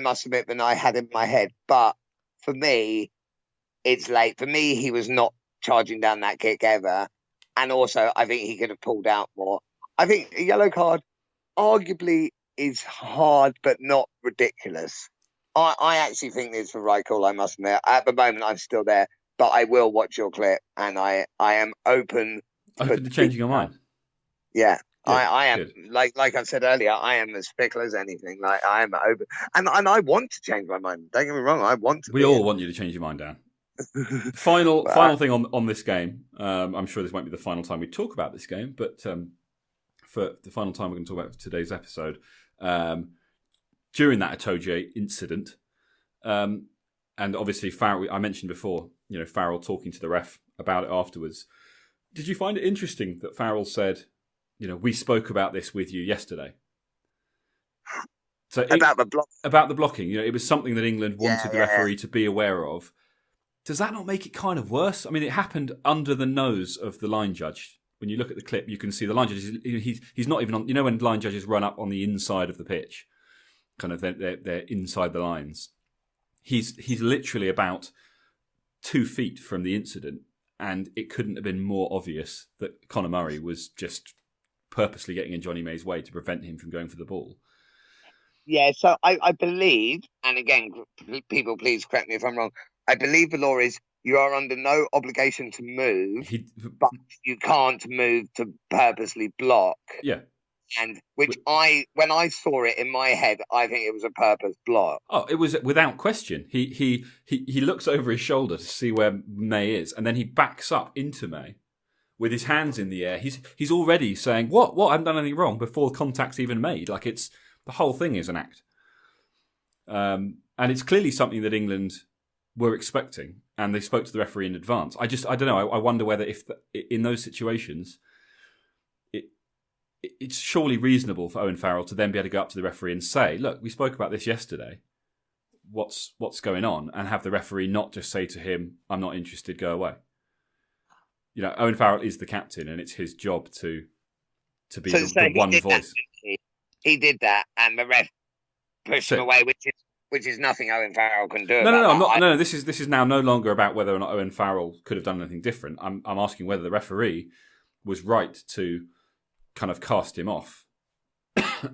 must admit, than I had in my head. But for me, it's late. For me, he was not charging down that kick ever. And also, I think he could have pulled out more. I think a yellow card arguably is hard, but not ridiculous. I actually think it's the right call, I must admit. At the moment, I'm still there. But I will watch your clip, and I am open to changing your mind. Yeah, I am. Good. Like I said earlier, I am as fickle as anything. Like I am open, and I want to change my mind. Don't get me wrong, I want to. We all want you to change your mind, Dan. Final thing on this game. I'm sure this won't be the final time we talk about this game, but for the final time we're going to talk about today's episode. During that Itoje incident, and obviously Farrell, I mentioned before. Farrell talking to the ref about it afterwards. Did you find it interesting that Farrell said, we spoke about this with you yesterday? So about the blocking. It was something that England wanted the referee to be aware of. Does that not make it kind of worse? I mean, it happened under the nose of the line judge. When you look at the clip, you can see the line judge. He's not even on. When line judges run up on the inside of the pitch, kind of they're inside the lines. He's literally about 2 feet from the incident, and it couldn't have been more obvious that Conor Murray was just purposely getting in Johnny May's way to prevent him from going for the ball. Yeah, so I believe, and again, people please correct me if I'm wrong, I believe the law is you are under no obligation to move, but you can't move to purposely block. Yeah. And when I saw it in my head, I think it was a purpose block. Oh, it was without question. He looks over his shoulder to see where May is, and then he backs up into May with his hands in the air. He's already saying, "What? I haven't done anything wrong," before the contact's even made. Like the whole thing is an act, and it's clearly something that England were expecting, and they spoke to the referee in advance. I don't know. I wonder whether in those situations. It's surely reasonable for Owen Farrell to then be able to go up to the referee and say, look, we spoke about this yesterday. What's going on? And have the referee not just say to him, I'm not interested, go away. Owen Farrell is the captain, and it's his job to be the one voice. He did that, and the ref pushed him away, which is nothing Owen Farrell can do. No. This is now no longer about whether or not Owen Farrell could have done anything different. I'm asking whether the referee was right to kind of cast him off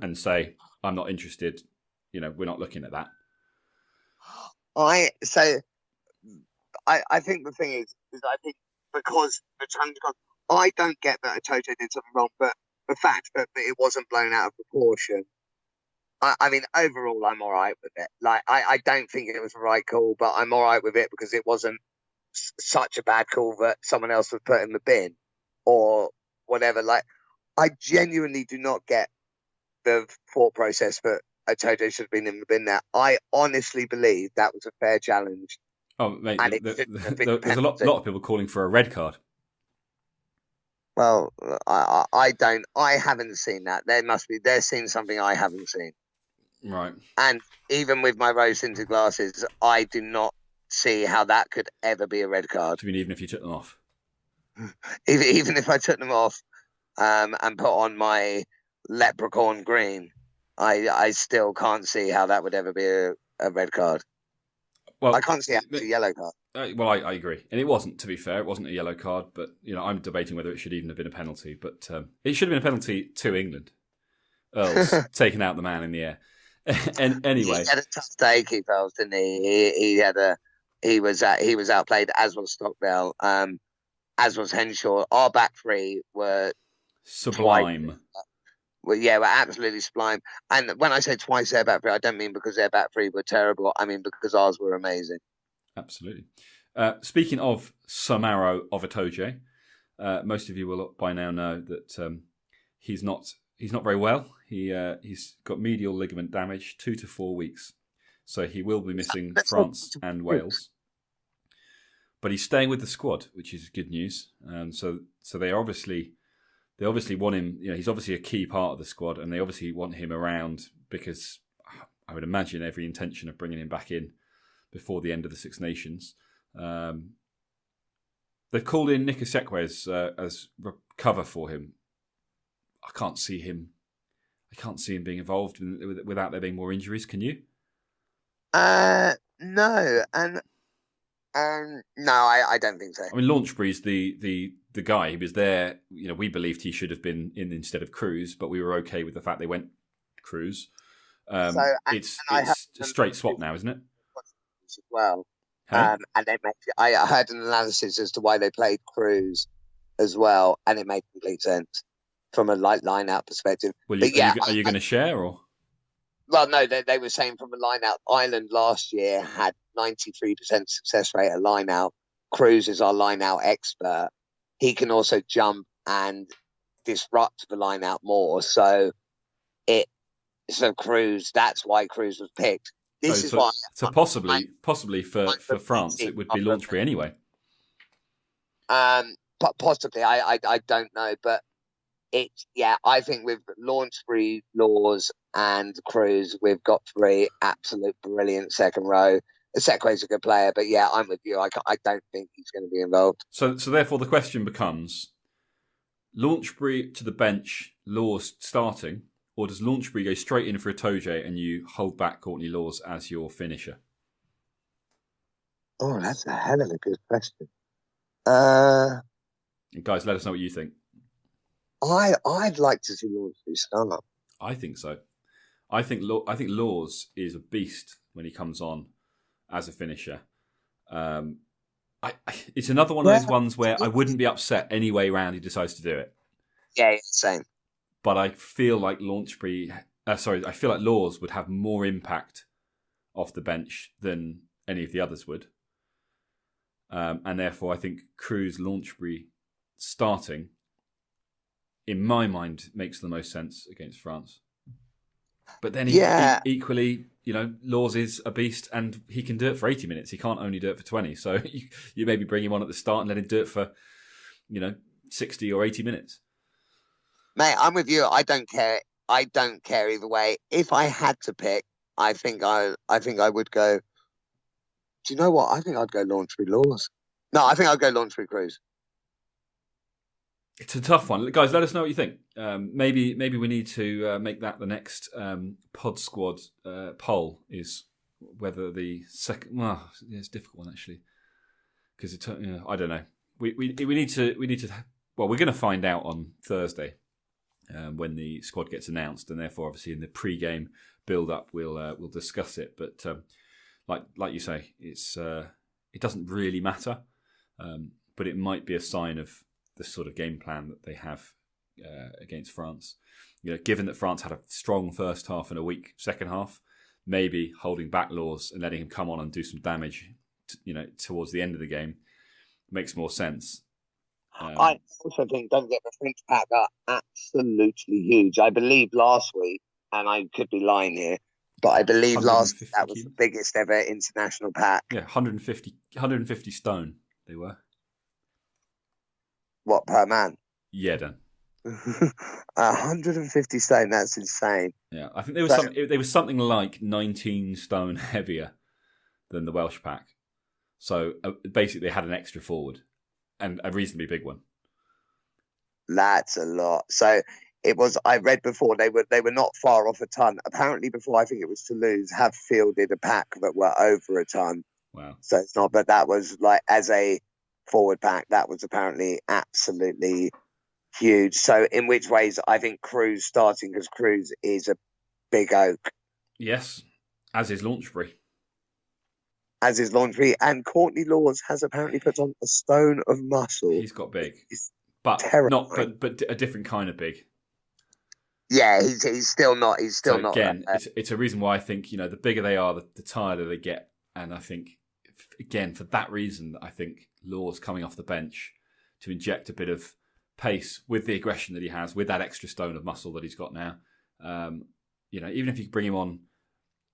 and say, I'm not interested, we're not looking at that. I think the thing is I think because the challenge, I don't get that Itoje did something wrong, but the fact that it wasn't blown out of proportion, I mean, overall, I'm all right with it. Like, I don't think it was the right call, but I'm all right with it because it wasn't such a bad call that someone else would put in the bin or whatever. Like, I genuinely do not get the thought process that Otojo should have been in the bin there. I honestly believe that was a fair challenge. Oh, mate, And there's a lot of people calling for a red card. Well, I don't. I haven't seen that. They're seeing something I haven't seen. Right. And even with my rose-tinted glasses, I do not see how that could ever be a red card. Do you mean even if you took them off? Even if I took them off and put on my leprechaun green, I still can't see how that would ever be a red card. Well, I can't see how it's a yellow card. Well, I agree. And it wasn't, to be fair, it wasn't a yellow card, but I'm debating whether it should even have been a penalty. But it should have been a penalty to England. Earls taking out the man in the air. And anyway, he had a tough day, Keith Earls, didn't he? He was outplayed, as was Stockdale, as was Henshaw. Our back three were sublime. We're absolutely sublime. And when I say twice their back three, I don't mean because their back three were terrible. I mean because ours were amazing. Absolutely. Speaking of Samaro Ovatoje, most of you will by now know that he's not very well. He's got medial ligament damage, 2 to 4 weeks, so he will be missing France and Wales. But he's staying with the squad, which is good news. So they obviously want him. He's obviously a key part of the squad, and they obviously want him around because I would imagine every intention of bringing him back in before the end of the Six Nations. They've called in Nick Osekwe as cover for him. I can't see him being involved without there being more injuries. Can you? No, and no, I don't think so. I mean, Launchbury's the guy. He was there. We believed he should have been in instead of Cruz, but we were okay with the fact they went Cruz. It's a straight swap now, isn't it? As well, and I heard an analysis as to why they played Cruz as well, and it made complete sense from a line-out perspective. Are you going to share or? Well, no, they were saying from a line-out. Ireland last year had 93% success rate at line-out. Cruz is our line-out expert. He can also jump and disrupt the line-out more. So Cruz. That's why Cruz was picked. Possibly for France, it would be Launchbury anyway. Possibly, I don't know, but I think with Launchbury, Laws, and Cruz, we've got 3 absolute brilliant second row. Osekwe's a good player, but I'm with you. I don't think he's going to be involved. So therefore, the question becomes: Launchbury to the bench, Laws starting. Or does Launchbury go straight in for Otoje and you hold back Courtney Laws as your finisher? Oh, that's a hell of a good question. Guys, let us know what you think. I'd like to see Launchbury start. I think so. I think Laws is a beast when he comes on as a finisher. It's another one of those ones where I wouldn't be upset any way round he decides to do it. Yeah, same. But I feel like I feel like Laws would have more impact off the bench than any of the others would. And therefore, I think Cruz Launchbury starting, in my mind, makes the most sense against France. But then equally, Laws is a beast and he can do it for 80 minutes. He can't only do it for 20. So you maybe bring him on at the start and let him do it for, 60 or 80 minutes. Mate, I'm with you. I don't care. I don't care either way. If I had to pick, I think I would go. Do you know what? I think I'd go Launchbury Laws. No, I think I'd go Launchbury Cruz. It's a tough one, guys. Let us know what you think. Maybe we need to make that the next Pod Squad poll. Is whether the second. Well, it's a difficult one actually because I don't know. We need to. Well, we're going to find out on Thursday. When the squad gets announced, and therefore, obviously, in the pre-game build-up, we'll discuss it. But like you say, it doesn't really matter, but it might be a sign of the sort of game plan that they have against France. Given that France had a strong first half and a weak second half, maybe holding back Laws and letting him come on and do some damage, towards the end of the game makes more sense. I also think, don't get the French pack are absolutely huge. I believe last week, and I could be lying here, but I believe last that was kilos. the biggest ever international pack. Yeah, 150 stone they were. What, per man? Yeah, Dan. 150 stone. That's insane. Yeah, I think there was something like 19 stone heavier than the Welsh pack. So basically, they had an extra forward and a reasonably big one. That's a lot. So it was. I read before they were not far off a ton. Apparently, before I think it was Toulouse have fielded a pack that were over a ton. Wow. So it's not, but that was like as a forward pack, that was apparently absolutely huge. So in which ways I think Cruz starting, because Cruz is a big oak. Yes, as is Launchbury. As is Laundry, and Courtney Laws has apparently put on a stone of muscle. He's got big, but terrifying. but a different kind of big. Yeah, he's still not. He's still not. Again, it's a reason why I think the bigger they are, the tireder they get, and I think again for that reason, I think Laws coming off the bench to inject a bit of pace with the aggression that he has, with that extra stone of muscle that he's got now. Even if you bring him on,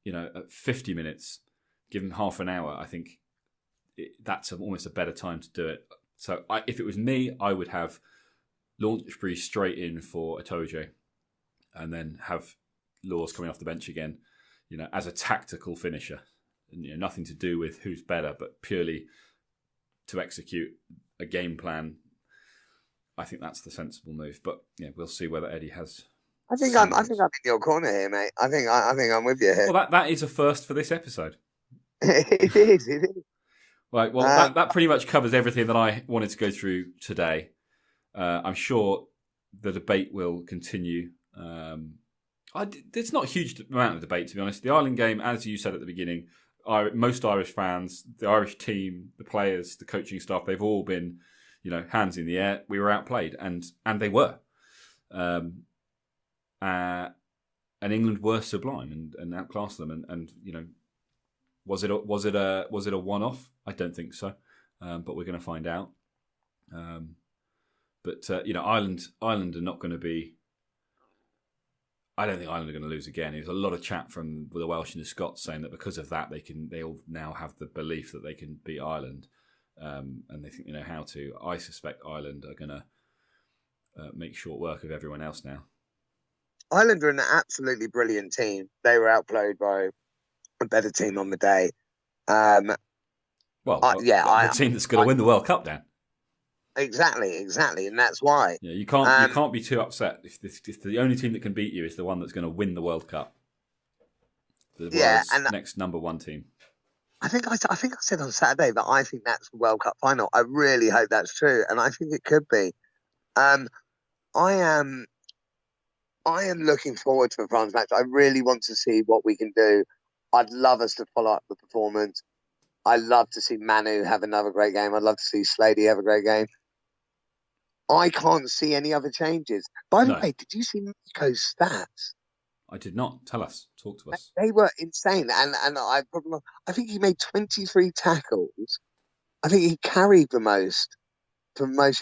at 50 minutes. Give him half an hour, I think that's almost a better time to do it. So if it was me, I would have Launchbury straight in for Itoje and then have Laws coming off the bench again, as a tactical finisher. And, nothing to do with who's better, but purely to execute a game plan. I think that's the sensible move. But yeah, we'll see whether Eddie has... I think I'm in your corner here, mate. I think I'm with you here. Well, that is a first for this episode. It is. Right, well, that pretty much covers everything that I wanted to go through today. I'm sure the debate will continue. There's not a huge amount of debate, to be honest. The Ireland game, as you said at the beginning, most Irish fans, the Irish team, the players, the coaching staff, they've all been, hands in the air. We were outplayed, and they were. And England were sublime and outclassed them, and Was it a one-off? I don't think so, but we're going to find out. Ireland are not going to be. I don't think Ireland are going to lose again. There's a lot of chat from the Welsh and the Scots saying that because of that they all now have the belief that they can beat Ireland, and they think they know how to. I suspect Ireland are going to make short work of everyone else now. Ireland are an absolutely brilliant team. They were outplayed by a better team on the day. The team that's going to win the World Cup, Dan. Exactly, and that's why. Yeah, you can't be too upset if the only team that can beat you is the one that's going to win the World Cup. The world's next number one team. I think I said on Saturday that I think that's the World Cup final. I really hope that's true, and I think it could be. I am looking forward to the France match. I really want to see what we can do. I'd love us to follow up the performance. I'd love to see Manu have another great game. I'd love to see Slady have a great game. I can't see any other changes. By the way, did you see Nico's stats? I did not. Tell us. Talk to us. They were insane. And I think he made 23 tackles. I think he carried the most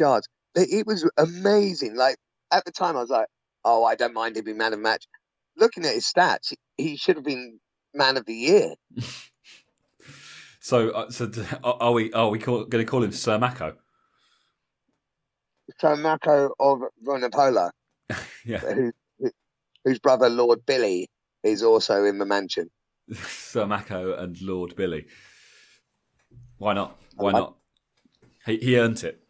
yards. It was amazing. Like, at the time, I was like, oh, I don't mind him being man of the match. Looking at his stats, he should have been man of the year. So are we going to call him Sir Mako? Sir Mako of Ronapola, yeah, whose brother Lord Billy is also in the mansion. Sir Mako and Lord Billy. Why not? Why not? He earned it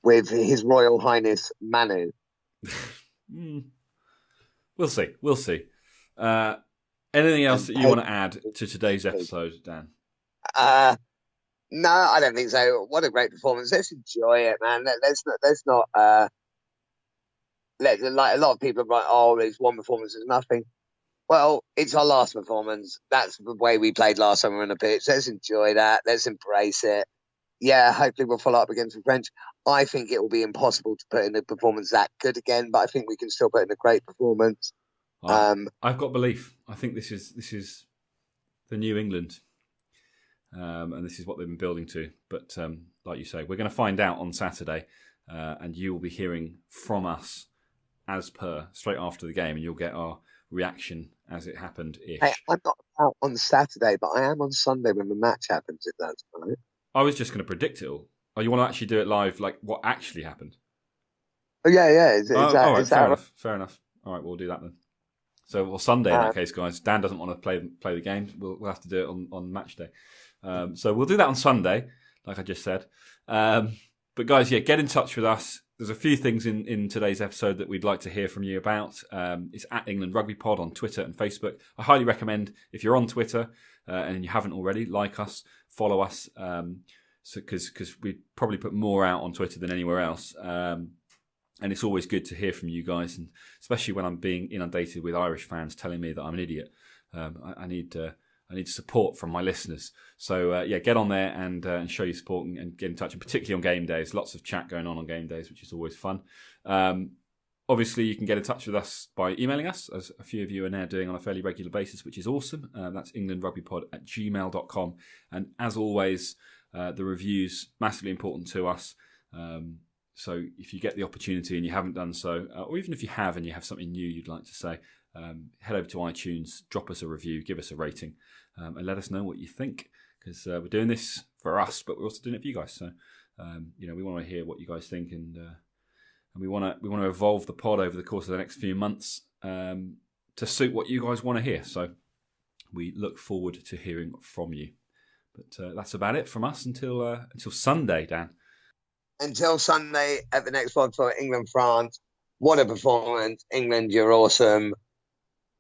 with His Royal Highness Manu. We'll see. Anything else that you want to add to today's episode, Dan? No, I don't think so. What a great performance! Let's enjoy it, man. Let's not. Like a lot of people are like, oh, it's one performance is nothing. Well, it's our last performance. That's the way we played last time we were on the pitch. Let's enjoy that. Let's embrace it. Yeah, hopefully we'll follow up against the French. I think it will be impossible to put in a performance that good again, but I think we can still put in a great performance. I've got belief. I think this is the new England, and this is what they've been building to. But like you say, we're going to find out on Saturday, and you will be hearing from us as per straight after the game, and you'll get our reaction as it happened Hey, ish. I'm not out on Saturday, but I am on Sunday when the match happens. If that's right. I was just going to predict it all. Oh, you want to actually do it live, like what actually happened? Oh yeah. All right, Is that right? fair enough. All right, we'll do that then. So, well, Sunday in that case, guys. Dan doesn't want to play the games. We'll have to do it on match day. So we'll do that on Sunday, like I just said. But guys, yeah, get in touch with us. There's a few things in today's episode that we'd like to hear from you about. It's at England Rugby Pod on Twitter and Facebook. I highly recommend, if you're on Twitter and you haven't already, like us, follow us, because we probably put more out on Twitter than anywhere else. And it's always good to hear from you guys, and especially when I'm being inundated with Irish fans telling me that I'm an idiot. I need support from my listeners. So yeah, get on there and show your support and get in touch, and particularly on game days. Lots of chat going on game days, which is always fun. Obviously, you can get in touch with us by emailing us, as a few of you are now doing on a fairly regular basis, which is awesome. That's englandrugbypod@gmail.com. And as always, the reviews, massively important to us. So if you get the opportunity and you haven't done so, or even if you have and you have something new you'd like to say, head over to iTunes, drop us a review, give us a rating, and let us know what you think. Because we're doing this for us, but we're also doing it for you guys. So we want to hear what you guys think, and we want to evolve the pod over the course of the next few months to suit what you guys want to hear. So we look forward to hearing from you. But that's about it from us until Sunday, Dan. Until Sunday at the next pod for England-France. What a performance. England, you're awesome.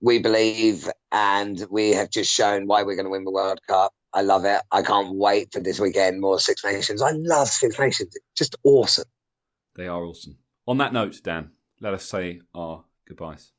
We believe, and we have just shown why we're going to win the World Cup. I love it. I can't wait for this weekend. More Six Nations. I love Six Nations. It's just awesome. They are awesome. On that note, Dan, let us say our goodbyes.